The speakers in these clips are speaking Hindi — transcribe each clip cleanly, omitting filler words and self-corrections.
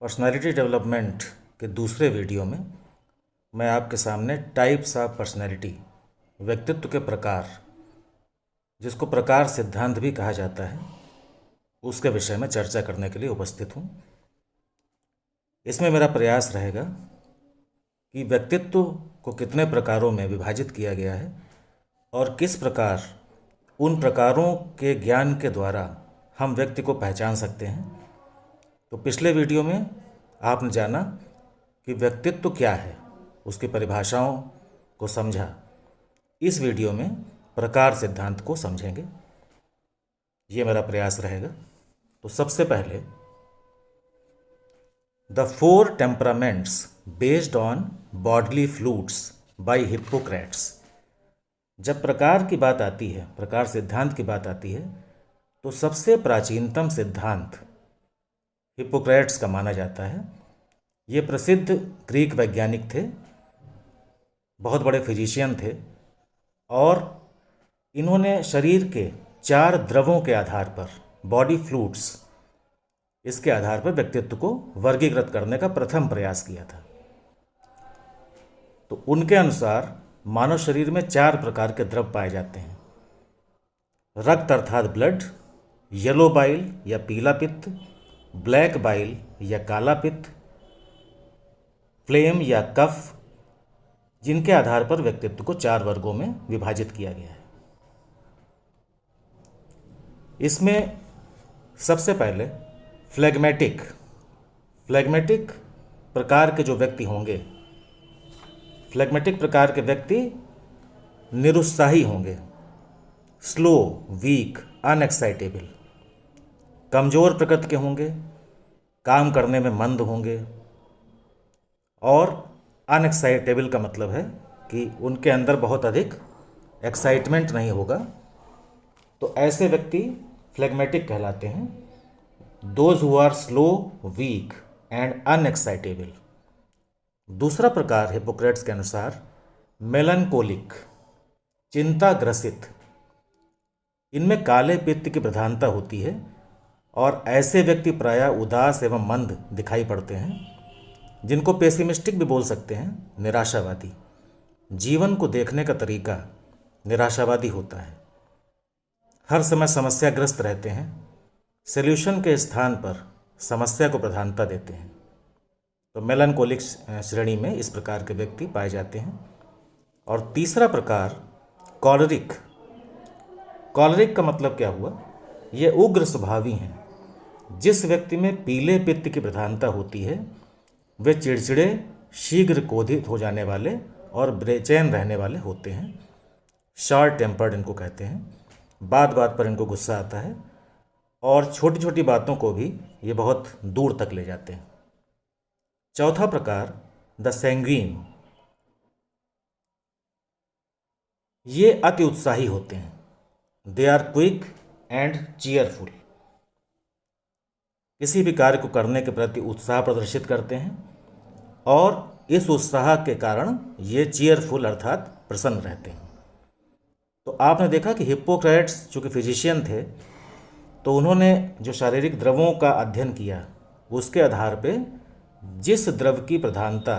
पर्सनालिटी डेवलपमेंट के दूसरे वीडियो में मैं आपके सामने टाइप्स ऑफ पर्सनालिटी, व्यक्तित्व के प्रकार, जिसको प्रकार सिद्धांत भी कहा जाता है, उसके विषय में चर्चा करने के लिए उपस्थित हूँ। इसमें मेरा प्रयास रहेगा कि व्यक्तित्व को कितने प्रकारों में विभाजित किया गया है और किस प्रकार उन प्रकारों के ज्ञान के द्वारा हम व्यक्ति को पहचान सकते हैं। तो पिछले वीडियो में आपने जाना कि व्यक्तित्व क्या है, उसकी परिभाषाओं को समझा। इस वीडियो में प्रकार सिद्धांत को समझेंगे, ये मेरा प्रयास रहेगा। तो सबसे पहले the 4 temperaments based on bodily fluids by Hippocrates. जब प्रकार की बात आती है, प्रकार सिद्धांत की बात आती है, तो सबसे प्राचीनतम सिद्धांत हिप्पोक्रेट्स का माना जाता है। ये प्रसिद्ध ग्रीक वैज्ञानिक थे, बहुत बड़े फिजिशियन थे, और इन्होंने शरीर के 4 द्रवों के आधार पर, बॉडी फ्लूइड्स, इसके आधार पर व्यक्तित्व को वर्गीकृत करने का प्रथम प्रयास किया था। तो उनके अनुसार मानव शरीर में 4 प्रकार के द्रव पाए जाते हैं। रक्त अर्थात ब्लड, येलो बाइल या पीला पित्त, ब्लैक बाइल या काला पित्त, फ्लेम या कफ, जिनके आधार पर व्यक्तित्व को 4 वर्गों में विभाजित किया गया है। इसमें सबसे पहले फ्लेगमेटिक प्रकार के जो व्यक्ति होंगे, फ्लेगमेटिक प्रकार के व्यक्ति निरुत्साही होंगे, स्लो, वीक, अनएक्साइटेबल, कमज़ोर प्रकृति के होंगे, काम करने में मंद होंगे, और अनएक्साइटेबल का मतलब है कि उनके अंदर बहुत अधिक एक्साइटमेंट नहीं होगा। तो ऐसे व्यक्ति फ्लेगमेटिक कहलाते हैं। Those who are slow, weak and unexcitable. दूसरा प्रकार हिप्पोक्रेट्स के अनुसार मेलनकोलिक, चिंताग्रसित। इनमें काले पित्त की प्रधानता होती है और ऐसे व्यक्ति प्रायः उदास एवं मंद दिखाई पड़ते हैं, जिनको पेसिमिस्टिक भी बोल सकते हैं, निराशावादी। जीवन को देखने का तरीका निराशावादी होता है, हर समय समस्याग्रस्त रहते हैं, सॉल्यूशन के स्थान पर समस्या को प्रधानता देते हैं। तो मेलनकोलिक श्रेणी में इस प्रकार के व्यक्ति पाए जाते हैं। और तीसरा प्रकार कॉलरिक का मतलब क्या हुआ? ये उग्र स्वभावी हैं। जिस व्यक्ति में पीले पित्त की प्रधानता होती है, वे चिड़चिड़े, शीघ्र क्रोधित हो जाने वाले और बेचैन रहने वाले होते हैं। शॉर्ट टेम्पर्ड इनको कहते हैं। बात बात पर इनको गुस्सा आता है और छोटी छोटी बातों को भी ये बहुत दूर तक ले जाते हैं। चौथा प्रकार द सैंग्विन। ये अति उत्साही होते हैं। They are quick and cheerful. किसी भी कार्य को करने के प्रति उत्साह प्रदर्शित करते हैं और इस उत्साह के कारण ये चीयरफुल अर्थात प्रसन्न रहते हैं। तो आपने देखा कि हिप्पोक्रेट्स चूँकि फिजिशियन थे, तो उन्होंने जो शारीरिक द्रवों का अध्ययन किया, उसके आधार पे जिस द्रव की प्रधानता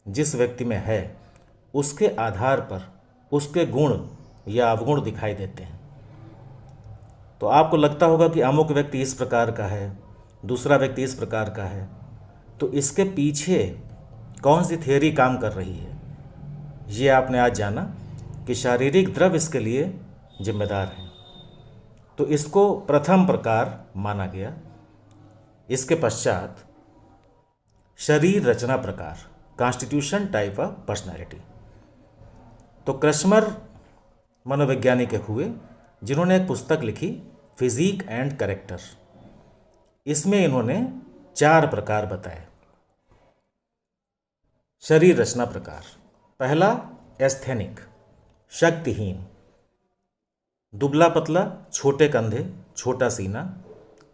जिस व्यक्ति में है, उसके आधार पर उसके गुण या अवगुण दिखाई देते हैं। तो आपको लगता होगा कि अमुक व्यक्ति इस प्रकार का है, दूसरा व्यक्ति इस प्रकार का है, तो इसके पीछे कौन सी थियरी काम कर रही है, ये आपने आज जाना कि शारीरिक द्रव इसके लिए जिम्मेदार हैं। तो इसको प्रथम प्रकार माना गया। इसके पश्चात शरीर रचना प्रकार, कॉन्स्टिट्यूशन टाइप ऑफ पर्सनैलिटी। तो क्रस्मर मनोवैज्ञानिक हुए, जिन्होंने एक पुस्तक लिखी फिजिक एंड कैरेक्टर। इसमें इन्होंने 4 प्रकार बताए। शरीर रचना प्रकार, पहला एस्थेनिक, शक्तिहीन, दुबला पतला, छोटे कंधे, छोटा सीना,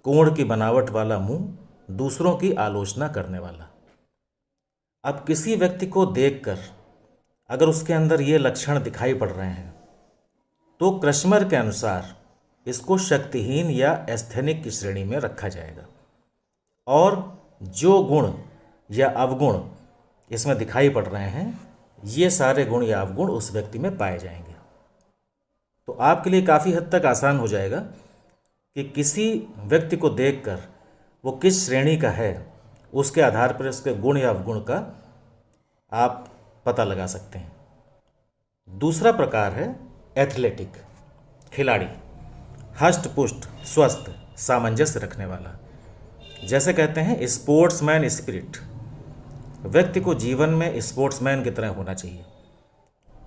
कोण की बनावट वाला मुंह, दूसरों की आलोचना करने वाला। अब किसी व्यक्ति को देखकर अगर उसके अंदर ये लक्षण दिखाई पड़ रहे हैं, तो क्रस्मर के अनुसार इसको शक्तिहीन या एस्थेनिक की श्रेणी में रखा जाएगा। और जो गुण या अवगुण इसमें दिखाई पड़ रहे हैं, ये सारे गुण या अवगुण उस व्यक्ति में पाए जाएंगे। तो आपके लिए काफ़ी हद तक आसान हो जाएगा कि किसी व्यक्ति को देखकर वो किस श्रेणी का है, उसके आधार पर उसके गुण या अवगुण का आप पता लगा सकते हैं। दूसरा प्रकार है एथलेटिक, खिलाड़ी, हष्ट पुष्ट, स्वस्थ, सामंजस्य रखने वाला। जैसे कहते हैं स्पोर्ट्समैन स्पिरिट। व्यक्ति को जीवन में स्पोर्ट्समैन की तरह होना चाहिए,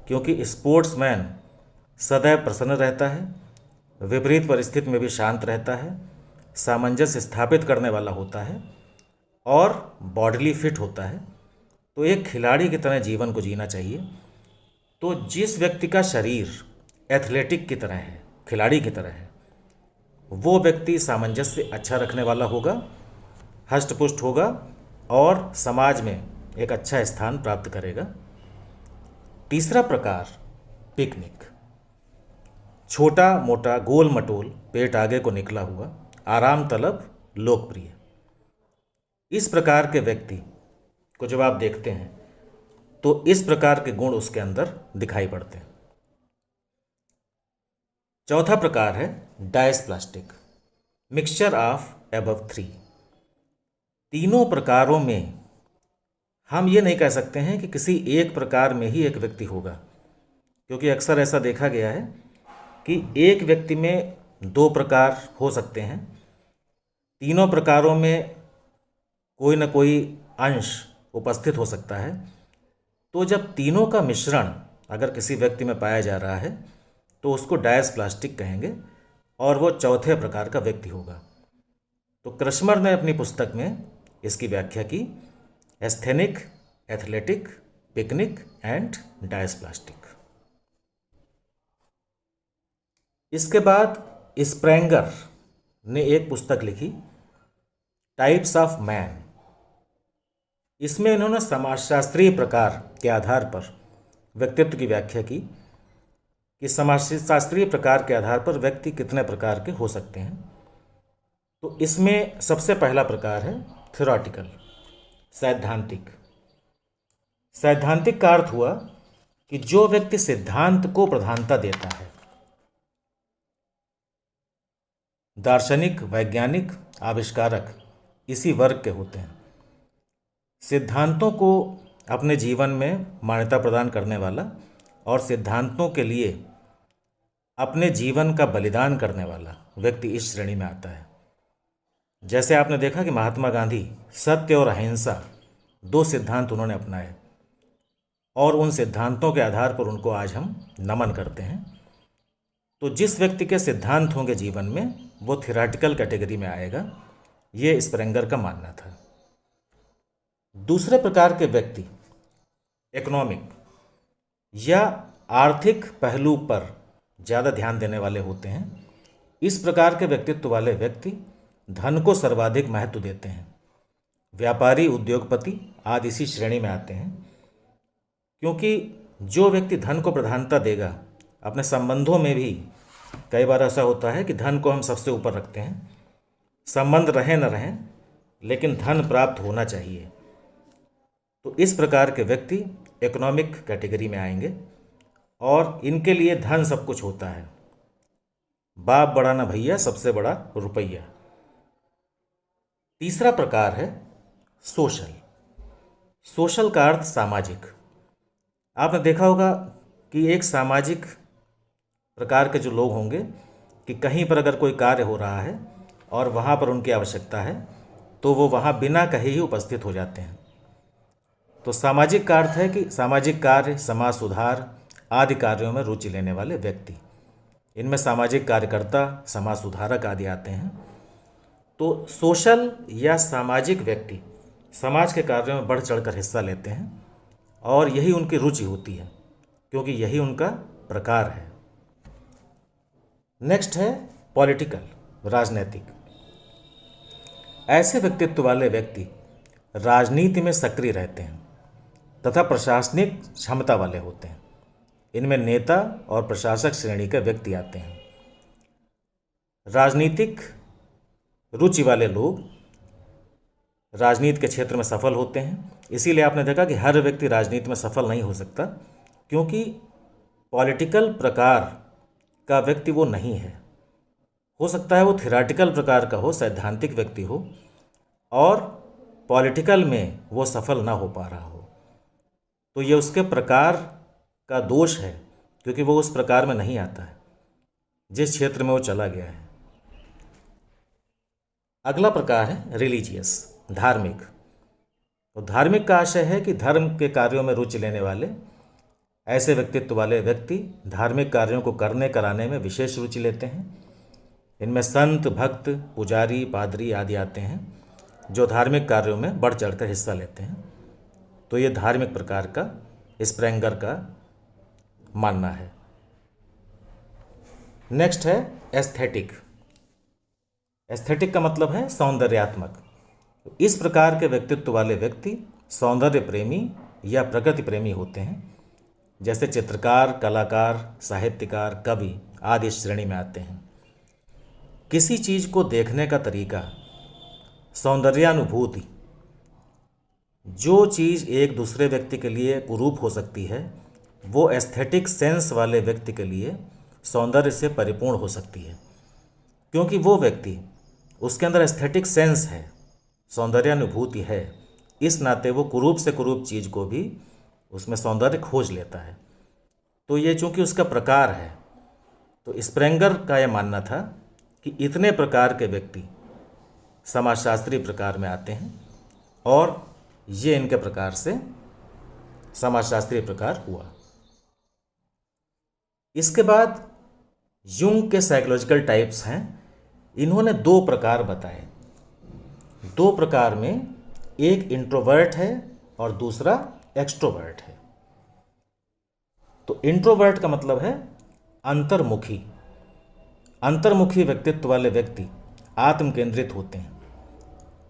क्योंकि स्पोर्ट्समैन सदैव प्रसन्न रहता है, विपरीत परिस्थिति में भी शांत रहता है, सामंजस्य स्थापित करने वाला होता है और बॉडीली फिट होता है। तो एक खिलाड़ी की तरह जीवन को जीना चाहिए। तो जिस व्यक्ति का शरीर एथलेटिक की तरह है, खिलाड़ी की तरह है, वो व्यक्ति सामंजस्य अच्छा रखने वाला होगा, हष्टपुष्ट होगा और समाज में एक अच्छा स्थान प्राप्त करेगा। तीसरा प्रकार पिकनिक, छोटा मोटा गोल मटोल, पेट आगे को निकला हुआ, आराम तलब, लोकप्रिय। इस प्रकार के व्यक्ति को जब आप देखते हैं तो इस प्रकार के गुण उसके अंदर दिखाई पड़ते हैं। चौथा प्रकार है डायस्प्लास्टिक, मिक्सचर ऑफ एबव 3। तीनों प्रकारों में हम ये नहीं कह सकते हैं कि किसी एक प्रकार में ही एक व्यक्ति होगा, क्योंकि अक्सर ऐसा देखा गया है कि एक व्यक्ति में दो प्रकार हो सकते हैं, तीनों प्रकारों में कोई न कोई अंश उपस्थित हो सकता है। तो जब तीनों का मिश्रण अगर किसी व्यक्ति में पाया जा रहा है तो उसको डायस्प्लास्टिक कहेंगे और वो चौथे प्रकार का व्यक्ति होगा। तो क्रस्मर ने अपनी पुस्तक में इसकी व्याख्या की, एस्थेनिक, एथलेटिक, पिकनिक एंड डायस्प्लास्टिक। इसके बाद स्प्रेंगर ने एक पुस्तक लिखी, टाइप्स ऑफ मैन। इसमें इन्होंने समाजशास्त्रीय प्रकार के आधार पर व्यक्तित्व की व्याख्या की कि समाजशास्त्रीय प्रकार के आधार पर व्यक्ति कितने प्रकार के हो सकते हैं। तो इसमें सबसे पहला प्रकार है थ्योरेटिकल, सैद्धांतिक। सैद्धांतिक का अर्थ हुआ कि जो व्यक्ति सिद्धांत को प्रधानता देता है, दार्शनिक, वैज्ञानिक, आविष्कारक इसी वर्ग के होते हैं। सिद्धांतों को अपने जीवन में मान्यता प्रदान करने वाला और सिद्धांतों के लिए अपने जीवन का बलिदान करने वाला व्यक्ति इस श्रेणी में आता है। जैसे आपने देखा कि महात्मा गांधी सत्य और अहिंसा दो सिद्धांत उन्होंने अपनाए और उन सिद्धांतों के आधार पर उनको आज हम नमन करते हैं। तो जिस व्यक्ति के सिद्धांत होंगे जीवन में वो थ्योरेटिकल कैटेगरी में आएगा, ये स्प्रेंगर का मानना था। दूसरे प्रकार के व्यक्ति इकोनॉमिक या आर्थिक पहलू पर ज़्यादा ध्यान देने वाले होते हैं। इस प्रकार के व्यक्तित्व वाले व्यक्ति धन को सर्वाधिक महत्व देते हैं। व्यापारी, उद्योगपति आदि इसी श्रेणी में आते हैं, क्योंकि जो व्यक्ति धन को प्रधानता देगा, अपने संबंधों में भी कई बार ऐसा होता है कि धन को हम सबसे ऊपर रखते हैं। संबंध रहें न रहें, लेकिन धन प्राप्त होना चाहिए। तो इस प्रकार के व्यक्ति इकोनॉमिक कैटेगरी में आएंगे और इनके लिए धन सब कुछ होता है। बाप बड़ा ना भैया, सबसे बड़ा रुपया। तीसरा प्रकार है सोशल। सोशल का अर्थ सामाजिक। आपने देखा होगा कि एक सामाजिक प्रकार के जो लोग होंगे कि कहीं पर अगर कोई कार्य हो रहा है और वहाँ पर उनकी आवश्यकता है तो वो वहाँ बिना कहे ही उपस्थित हो जाते हैं। तो सामाजिक का अर्थ है कि सामाजिक कार्य, समाज सुधार आदि कार्यों में रुचि लेने वाले व्यक्ति। इनमें सामाजिक कार्यकर्ता, समाज सुधारक आदि आते हैं। तो सोशल या सामाजिक व्यक्ति समाज के कार्यों में बढ़ चढ़कर हिस्सा लेते हैं और यही उनकी रुचि होती है, क्योंकि यही उनका प्रकार है। नेक्स्ट है पॉलिटिकल, राजनीतिक। ऐसे व्यक्तित्व वाले व्यक्ति राजनीति में सक्रिय रहते हैं तथा प्रशासनिक क्षमता वाले होते हैं। इनमें नेता और प्रशासक श्रेणी के व्यक्ति आते हैं। राजनीतिक रुचि वाले लोग राजनीति के क्षेत्र में सफल होते हैं। इसीलिए आपने देखा कि हर व्यक्ति राजनीति में सफल नहीं हो सकता, क्योंकि पॉलिटिकल प्रकार का व्यक्ति वो नहीं है। हो सकता है वो थ्योरेटिकल प्रकार का हो, सैद्धांतिक व्यक्ति हो, और पॉलिटिकल में वो सफल ना हो पा रहा हो, तो ये उसके प्रकार का दोष है, क्योंकि वो उस प्रकार में नहीं आता है जिस क्षेत्र में वो चला गया है। अगला प्रकार है रिलीजियस, धार्मिक। तो धार्मिक का आशय है कि धर्म के कार्यों में रुचि लेने वाले ऐसे व्यक्तित्व वाले व्यक्ति धार्मिक कार्यों को करने कराने में विशेष रुचि लेते हैं। इनमें संत, भक्त, पुजारी, पादरी आदि आते हैं जो धार्मिक कार्यों में बढ़ चढ़कर हिस्सा लेते हैं। तो ये धार्मिक प्रकार का स्प्रेंगर का मानना है। नेक्स्ट है एस्थेटिक। एस्थेटिक का मतलब है सौंदर्यात्मक। इस प्रकार के व्यक्तित्व वाले व्यक्ति सौंदर्य प्रेमी या प्रकृति प्रेमी होते हैं। जैसे चित्रकार, कलाकार, साहित्यकार, कवि आदि इस श्रेणी में आते हैं। किसी चीज़ को देखने का तरीका, सौंदर्यानुभूति, जो चीज़ एक दूसरे व्यक्ति के लिए कुरूप हो सकती है, वो एस्थेटिक सेंस वाले व्यक्ति के लिए सौंदर्य से परिपूर्ण हो सकती है, क्योंकि वो व्यक्ति, उसके अंदर एस्थेटिक सेंस है, सौंदर्यानुभूति है। इस नाते वो कुरूप से कुरूप चीज़ को भी उसमें सौंदर्य खोज लेता है। तो ये चूँकि उसका प्रकार है, तो स्प्रेंगर का यह मानना था कि इतने प्रकार के व्यक्ति समाजशास्त्रीय प्रकार में आते हैं, और ये इनके प्रकार से समाजशास्त्रीय प्रकार हुआ। इसके बाद युंग के साइकोलॉजिकल टाइप्स हैं। इन्होंने 2 प्रकार बताए। 2 प्रकार में एक इंट्रोवर्ट है और दूसरा एक्सट्रोवर्ट है। तो इंट्रोवर्ट का मतलब है अंतर्मुखी। अंतर्मुखी व्यक्तित्व वाले व्यक्ति आत्म केंद्रित होते हैं,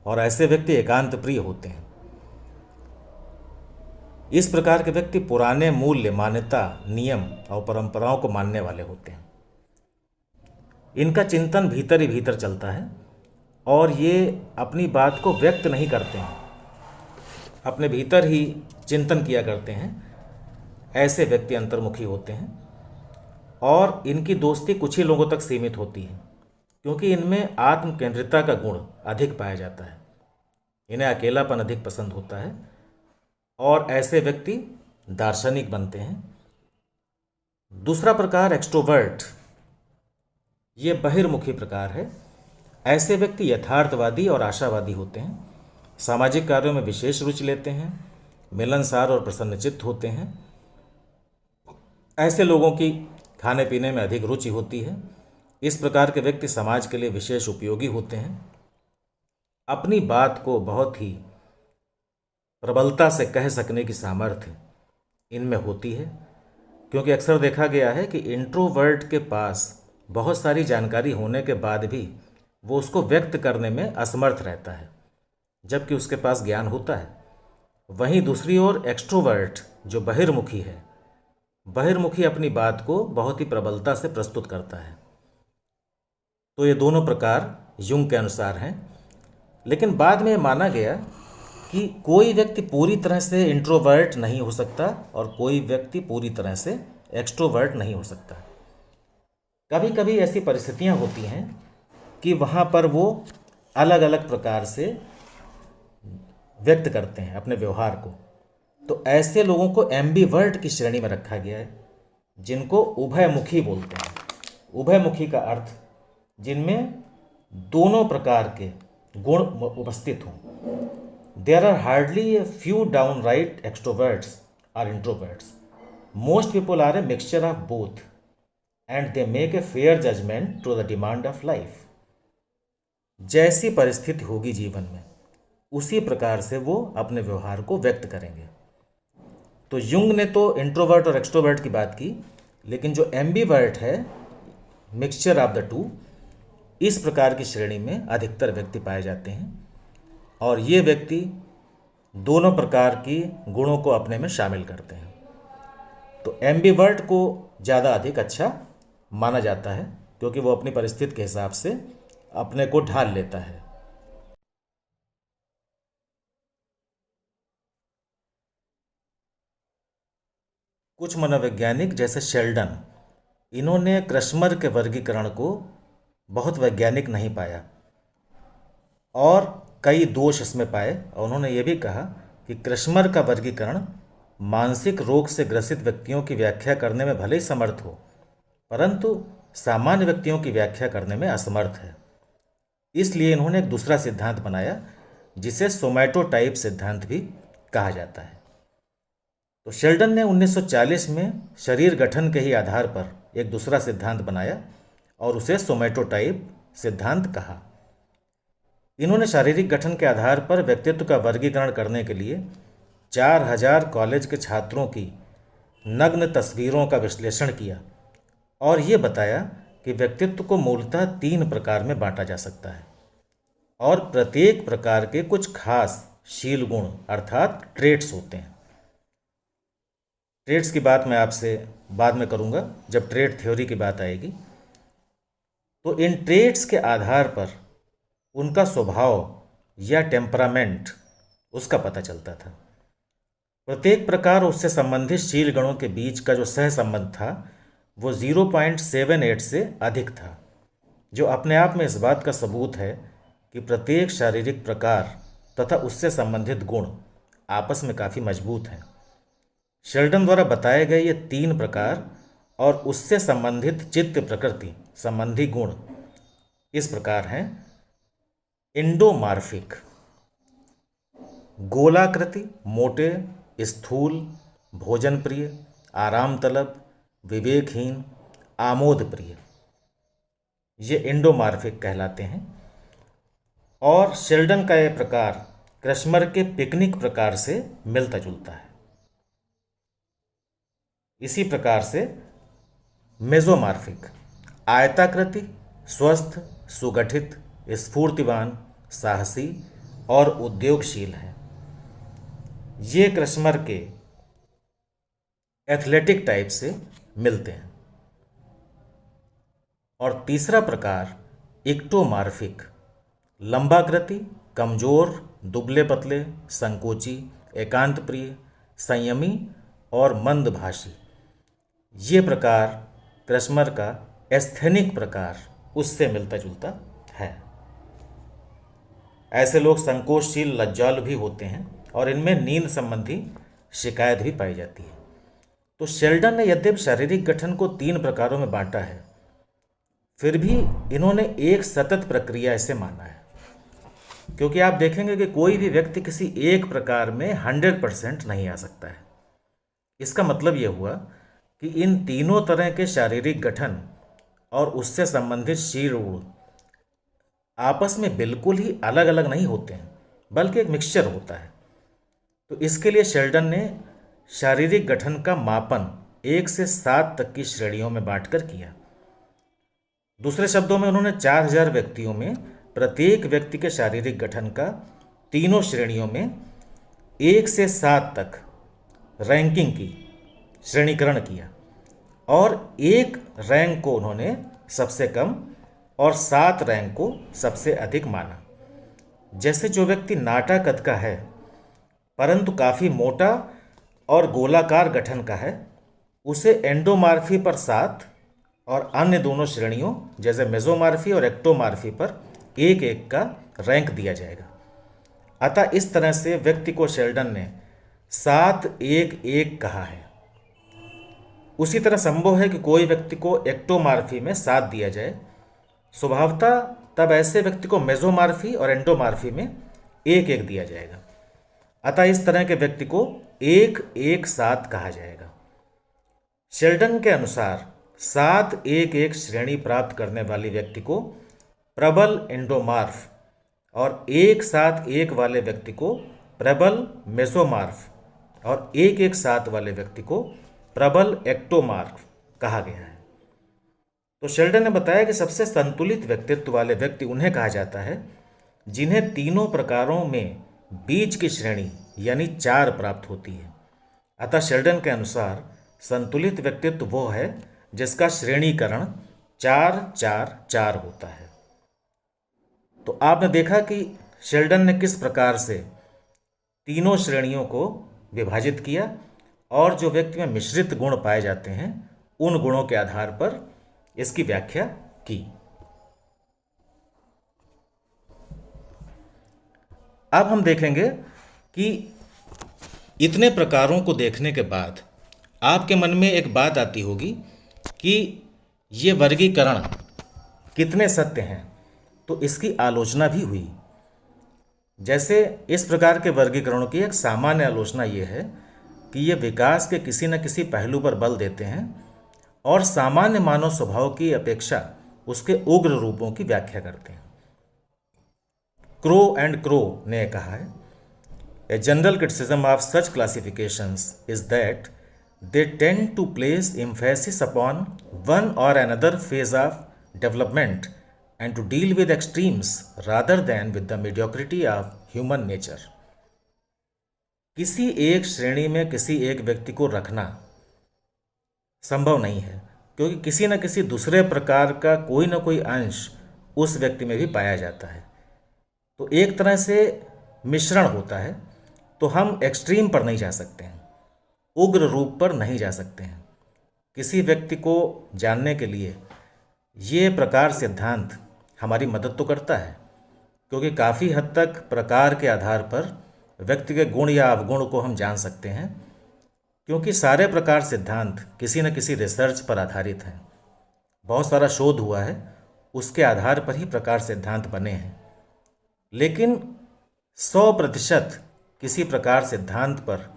और ऐसे व्यक्ति एकांत प्रिय होते हैं। इस प्रकार के व्यक्ति पुराने मूल्य, मान्यता, नियम और परंपराओं को मानने वाले होते हैं। इनका चिंतन भीतर ही भीतर चलता है, और ये अपनी बात को व्यक्त नहीं करते हैं, अपने भीतर ही चिंतन किया करते हैं। ऐसे व्यक्ति अंतर्मुखी होते हैं, और इनकी दोस्ती कुछ ही लोगों तक सीमित होती है, क्योंकि इनमें आत्म केंद्रितता का गुण अधिक पाया जाता है। इन्हें अकेलापन अधिक पसंद होता है, और ऐसे व्यक्ति दार्शनिक बनते हैं। दूसरा प्रकार एक्सट्रोवर्ट, ये बहिर्मुखी प्रकार है। ऐसे व्यक्ति यथार्थवादी और आशावादी होते हैं, सामाजिक कार्यों में विशेष रुचि लेते हैं, मिलनसार और प्रसन्नचित्त होते हैं। ऐसे लोगों की खाने पीने में अधिक रुचि होती है। इस प्रकार के व्यक्ति समाज के लिए विशेष उपयोगी होते हैं। अपनी बात को बहुत ही प्रबलता से कह सकने की सामर्थ्य इनमें होती है, क्योंकि अक्सर देखा गया है कि इंट्रोवर्ट के पास बहुत सारी जानकारी होने के बाद भी वो उसको व्यक्त करने में असमर्थ रहता है, जबकि उसके पास ज्ञान होता है। वहीं दूसरी ओर एक्सट्रोवर्ट जो बहिर्मुखी है, बहिर्मुखी अपनी बात को बहुत ही प्रबलता से प्रस्तुत करता है। तो ये दोनों प्रकार युंग के अनुसार हैं। लेकिन बाद में माना गया कि कोई व्यक्ति पूरी तरह से इंट्रोवर्ट नहीं हो सकता, और कोई व्यक्ति पूरी तरह से एक्सट्रोवर्ट नहीं हो सकता। कभी कभी ऐसी परिस्थितियां होती हैं कि वहाँ पर वो अलग अलग प्रकार से व्यक्त करते हैं अपने व्यवहार को। तो ऐसे लोगों को एम्बिवर्ट की श्रेणी में रखा गया है, जिनको उभयमुखी बोलते हैं। उभयमुखी का अर्थ जिनमें दोनों प्रकार के गुण उपस्थित हों। There are hardly a few downright extroverts और introverts. Most people are a mixture of both, and they make a fair judgment to the demand of life. जैसी परिस्थिति होगी जीवन में, उसी प्रकार से वो अपने व्यवहार को व्यक्त करेंगे। तो युंग ने तो इंट्रोवर्ट और एक्सट्रोवर्ट की बात की, लेकिन जो एम्बिवर्ट है, मिक्सचर ऑफ द टू, इस प्रकार की श्रेणी में अधिकतर व्यक्ति पाए जाते हैं, और ये व्यक्ति दोनों प्रकार की गुणों को अपने में शामिल करते हैं। तो एम्बिवर्ट को ज़्यादा अधिक अच्छा माना जाता है, क्योंकि वो अपनी परिस्थिति के हिसाब से अपने को ढाल लेता है। कुछ मनोवैज्ञानिक जैसे शेल्डन, इन्होंने क्रस्मर के वर्गीकरण को बहुत वैज्ञानिक नहीं पाया और कई दोष इसमें पाए, और उन्होंने ये भी कहा कि क्रस्मर का वर्गीकरण मानसिक रोग से ग्रसित व्यक्तियों की व्याख्या करने में भले ही समर्थ हो, परंतु सामान्य व्यक्तियों की व्याख्या करने में असमर्थ है। इसलिए इन्होंने एक दूसरा सिद्धांत बनाया जिसे सोमैटोटाइप सिद्धांत भी कहा जाता है। तो शेल्डन ने 1940 में शरीर गठन के ही आधार पर एक दूसरा सिद्धांत बनाया और उसे सोमैटोटाइप सिद्धांत कहा। इन्होंने शारीरिक गठन के आधार पर व्यक्तित्व का वर्गीकरण करने के लिए 4000 कॉलेज के छात्रों की नग्न तस्वीरों का विश्लेषण किया और ये बताया कि व्यक्तित्व को मूलतः 3 प्रकार में बांटा जा सकता है और प्रत्येक प्रकार के कुछ खास शील गुण अर्थात ट्रेट्स होते हैं। ट्रेट्स की बात मैं आपसे बाद में करूंगा जब ट्रेट थ्योरी की बात आएगी। तो इन ट्रेट्स के आधार पर उनका स्वभाव या टेम्परामेंट उसका पता चलता था। प्रत्येक प्रकार उससे संबंधित शील गणों के बीच का जो सहसंबंध था वो 0.78 से अधिक था, जो अपने आप में इस बात का सबूत है कि प्रत्येक शारीरिक प्रकार तथा उससे संबंधित गुण आपस में काफ़ी मजबूत हैं। शेल्डन द्वारा बताए गए ये 3 प्रकार और उससे संबंधित चित्त प्रकृति संबंधी गुण इस प्रकार हैं। इंडोमार्फिक, गोलाकृति, मोटे, स्थूल, भोजन प्रिय, आराम तलब, विवेकहीन, आमोद प्रिय, ये इंडोमार्फिक कहलाते हैं। और शेल्डन का यह प्रकार क्रस्मर के पिकनिक प्रकार से मिलता जुलता है। इसी प्रकार से मेसोमार्फिक, आयताकृति, स्वस्थ, सुगठित, स्फूर्तिवान, साहसी और उद्योगशील है। ये क्रस्मर के एथलेटिक टाइप से मिलते हैं। और तीसरा प्रकार इक्टोमार्फिक, लंबाकृति, कमजोर, दुबले पतले, संकोची, एकांत प्रिय, संयमी और मंदभाषी। ये प्रकार क्रस्मर का एस्थेनिक प्रकार उससे मिलता जुलता है। ऐसे लोग संकोचशील, लज्जालु भी होते हैं और इनमें नींद संबंधी शिकायत भी पाई जाती है। तो शेल्डन ने यद्यपि शारीरिक गठन को 3 प्रकारों में बांटा है, फिर भी इन्होंने एक सतत प्रक्रिया इसे माना है, क्योंकि आप देखेंगे कि कोई भी व्यक्ति किसी एक प्रकार में 100% नहीं आ सकता है। इसका मतलब यह हुआ कि इन तीनों तरह के शारीरिक गठन और उससे संबंधित शील गुण आपस में बिल्कुल ही अलग अलग नहीं होते हैं, बल्कि एक मिक्सचर होता है। तो इसके लिए शेल्डन ने शारीरिक गठन का मापन 1 से 7 तक की श्रेणियों में बांटकर किया। दूसरे शब्दों में उन्होंने 4000 व्यक्तियों में प्रत्येक व्यक्ति के शारीरिक गठन का तीनों श्रेणियों में 1 से 7 तक रैंकिंग की, श्रेणीकरण किया और 1 रैंक को उन्होंने सबसे कम और 7 रैंक को सबसे अधिक माना। जैसे जो व्यक्ति नाटा कद का है परंतु काफ़ी मोटा और गोलाकार गठन का है, उसे एंडोमार्फी पर 7 और अन्य दोनों श्रेणियों जैसे मेसोमार्फी और एक्टोमार्फी पर 1-1 का रैंक दिया जाएगा। अतः इस तरह से व्यक्ति को शेल्डन ने 7-1-1 कहा है। उसी तरह संभव है कि कोई व्यक्ति को एक्टोमार्फी में 7 दिया जाए, स्वभावतः तब ऐसे व्यक्ति को मेसोमार्फी और एंडोमार्फी में 1-1 दिया जाएगा। अतः इस तरह के व्यक्ति को 1-1-7 कहा जाएगा। शेल्डन के अनुसार 7-1-1 श्रेणी प्राप्त करने वाले व्यक्ति को प्रबल एंडोमार्फ और 1-7-1 वाले व्यक्ति को प्रबल मेसोमार्फ और 1-1-7 वाले व्यक्ति को प्रबल एक्टोमार्फ कहा गया है। तो शेल्डन ने बताया कि सबसे संतुलित व्यक्तित्व वाले व्यक्ति उन्हें कहा जाता है जिन्हें तीनों प्रकारों में बीच की श्रेणी यानी 4 प्राप्त होती है। अतः शेल्डन के अनुसार संतुलित व्यक्तित्व वो है जिसका श्रेणीकरण 4-4-4 होता है। तो आपने देखा कि शेल्डन ने किस प्रकार से तीनों श्रेणियों को विभाजित किया और जो व्यक्ति में मिश्रित गुण पाए जाते हैं उन गुणों के आधार पर इसकी व्याख्या की। अब हम देखेंगे कि इतने प्रकारों को देखने के बाद आपके मन में एक बात आती होगी कि ये वर्गीकरण कितने सत्य हैं, तो इसकी आलोचना भी हुई। जैसे इस प्रकार के वर्गीकरणों की एक सामान्य आलोचना ये है कि ये विकास के किसी न किसी पहलू पर बल देते हैं और सामान्य मानव स्वभाव की अपेक्षा उसके उग्र रूपों की व्याख्या करते हैं। क्रो एंड क्रो ने कहा है, a general criticism of such classifications is that they tend to place emphasis upon one or another phase of development and to deal with extremes rather than with the mediocrity of human nature. किसी एक श्रेणी में किसी एक व्यक्ति को रखना संभव नहीं है, क्योंकि किसी न किसी दूसरे प्रकार का कोई ना कोई अंश उस व्यक्ति में भी पाया जाता है। तो एक तरह से मिश्रण होता है, तो हम एक्सट्रीम पर नहीं जा सकते हैं, उग्र रूप पर नहीं जा सकते हैं। किसी व्यक्ति को जानने के लिए ये प्रकार सिद्धांत हमारी मदद तो करता है, क्योंकि काफ़ी हद तक प्रकार के आधार पर व्यक्ति के गुण या अवगुण को हम जान सकते हैं, क्योंकि सारे प्रकार सिद्धांत किसी न किसी रिसर्च पर आधारित हैं। बहुत सारा शोध हुआ है, उसके आधार पर ही प्रकार सिद्धांत बने हैं। लेकिन 100% किसी प्रकार सिद्धांत पर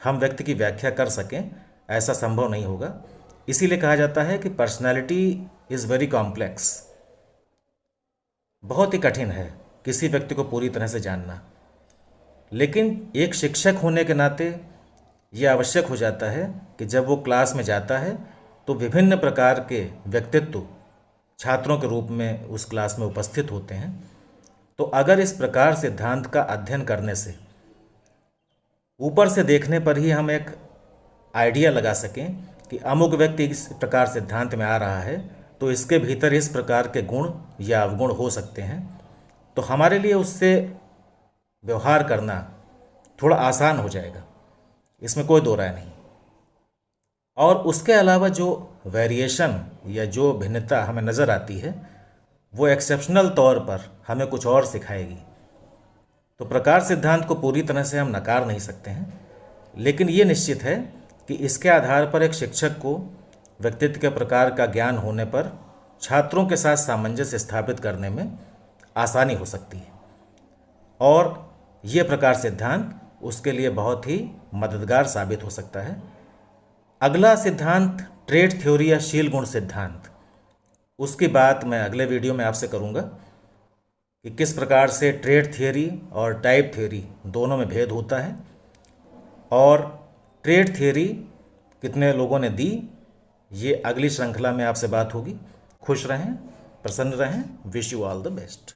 हम व्यक्ति की व्याख्या कर सकें, ऐसा संभव नहीं होगा। इसीलिए कहा जाता है कि पर्सनैलिटी इज़ वेरी कॉम्प्लेक्स। बहुत ही कठिन है किसी व्यक्ति को पूरी तरह से जानना। लेकिन एक शिक्षक होने के नाते ये आवश्यक हो जाता है कि जब वो क्लास में जाता है तो विभिन्न प्रकार के व्यक्तित्व छात्रों के रूप में उस क्लास में उपस्थित होते हैं। तो अगर इस प्रकार सिद्धांत का अध्ययन करने से ऊपर से देखने पर ही हम एक आइडिया लगा सकें कि अमुक व्यक्ति इस प्रकार सिद्धांत में आ रहा है, तो इसके भीतर इस प्रकार के गुण या अवगुण हो सकते हैं, तो हमारे लिए उससे व्यवहार करना थोड़ा आसान हो जाएगा, इसमें कोई दो राय नहीं। और उसके अलावा जो वेरिएशन या जो भिन्नता हमें नज़र आती है, वो एक्सेप्शनल तौर पर हमें कुछ और सिखाएगी। तो प्रकार सिद्धांत को पूरी तरह से हम नकार नहीं सकते हैं, लेकिन ये निश्चित है कि इसके आधार पर एक शिक्षक को व्यक्तित्व के प्रकार का ज्ञान होने पर छात्रों के साथ सामंजस्य स्थापित करने में आसानी हो सकती है, और ये प्रकार सिद्धांत उसके लिए बहुत ही मददगार साबित हो सकता है। अगला सिद्धांत ट्रेट थ्योरी या शील गुण सिद्धांत, उसकी बात मैं अगले वीडियो में आपसे करूँगा कि किस प्रकार से ट्रेट थियरी और टाइप थ्योरी दोनों में भेद होता है, और ट्रेट थियरी कितने लोगों ने दी, ये अगली श्रृंखला में आपसे बात होगी। खुश रहें, प्रसन्न रहें। Wish you all the best.